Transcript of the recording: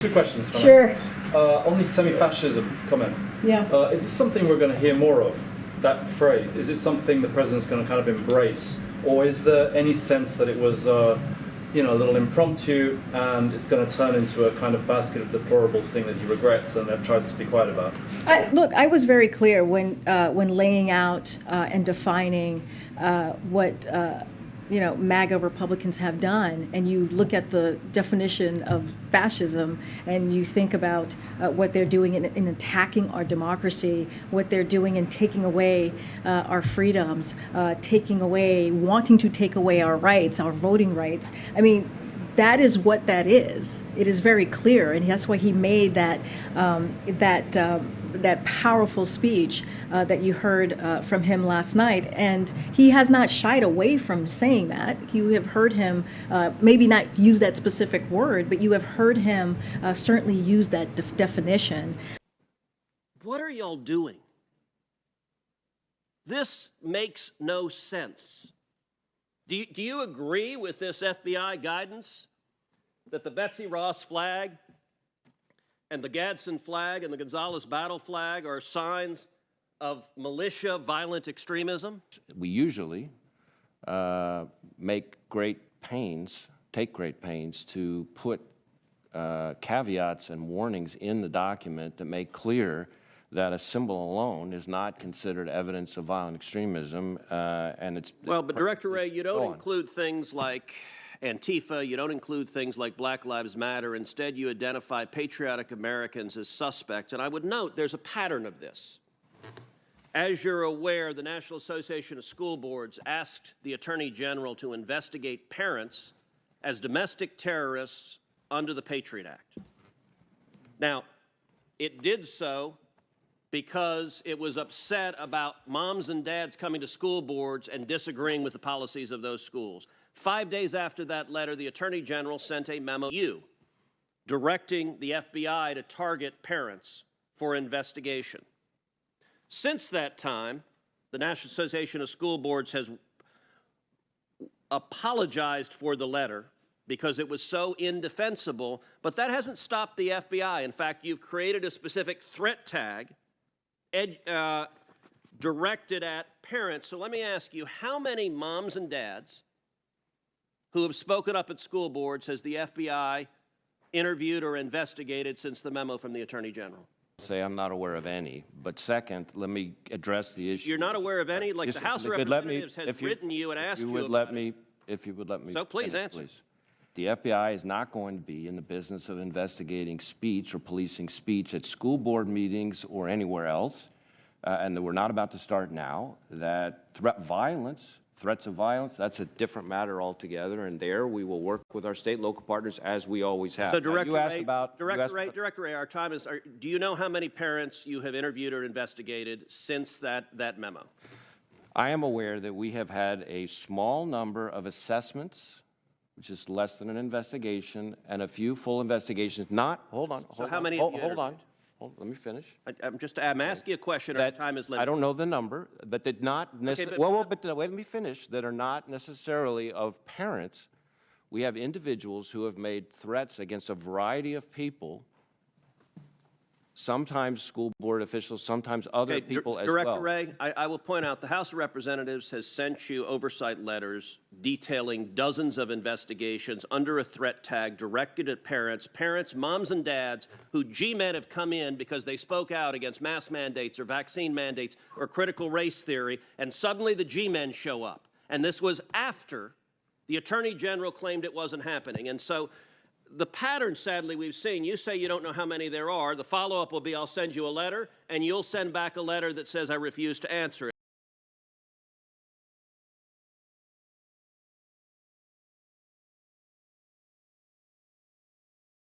Two questions. Sure. On the semi-fascism comment, Yeah. is this something we're going to hear more of, that phrase? Is it something the president's going to kind of embrace? Or is there any sense that it was, a little impromptu and it's going to turn into a kind of basket of deplorables thing that he regrets and tries to be quiet about? Look, I was very clear when laying out and defining what MAGA Republicans have done, and you look at the definition of fascism, and you think about what they're doing in attacking our democracy, what they're doing in taking away our freedoms, wanting to take away our rights, our voting rights. I mean, that is what that is. It is very clear, and that's why he made that powerful speech that you heard from him last night. And he has not shied away from saying that. You have heard him maybe not use that specific word, but you have heard him certainly use that definition. What are y'all doing? This makes no sense. Do you agree with this FBI guidance that the Betsy Ross flag and the Gadsden flag and the Gonzales battle flag are signs of militia violent extremism? We usually take great pains to put caveats and warnings in the document that make clear that a symbol alone is not considered evidence of violent extremism, and it's... Well, but Director Wray, you don't include things like Antifa, you don't include things like Black Lives Matter. Instead, you identify patriotic Americans as suspects. And I would note there's a pattern of this. As you're aware, the National Association of School Boards asked the Attorney General to investigate parents as domestic terrorists under the Patriot Act. Now, it did so because it was upset about moms and dads coming to school boards and disagreeing with the policies of those schools. 5 days after that letter, the Attorney General sent a memo to you directing the FBI to target parents for investigation. Since that time, the National Association of School Boards has apologized for the letter because it was so indefensible, but that hasn't stopped the FBI. In fact, you've created a specific threat tag directed at parents. So let me ask you, how many moms and dads who have spoken up at school boards has the FBI interviewed or investigated since the memo from the Attorney General? Say I'm not aware of any, but second, let me address the issue. You're not aware of any? Like the House of Representatives has written you and asked you about it. If you would let me. So please answer. Please. The FBI is not going to be in the business of investigating speech or policing speech at school board meetings or anywhere else, and we're not about to start now. That threats of violence, that's a different matter altogether, and there we will work with our state and local partners as we always have. So Director Wray, our time is, do you know how many parents you have interviewed or investigated since that memo? I am aware that we have had a small number of assessments, which is less than an investigation, and a few full investigations. Hold on. Let me finish. I'm asking a question. Our time is limited. I don't know the number, but that not necessarily. Let me finish. That are not necessarily of parents. We have individuals who have made threats against a variety of people. Sometimes school board officials, sometimes other people as well. Director Wray, I will point out the House of Representatives has sent you oversight letters detailing dozens of investigations under a threat tag directed at parents, moms and dads who G-men have come in because they spoke out against mask mandates or vaccine mandates or critical race theory, and suddenly the G-men show up. And this was after the Attorney General claimed it wasn't happening. And so the pattern, sadly, we've seen, you say you don't know how many there are. The follow-up will be I'll send you a letter, and you'll send back a letter that says I refuse to answer it.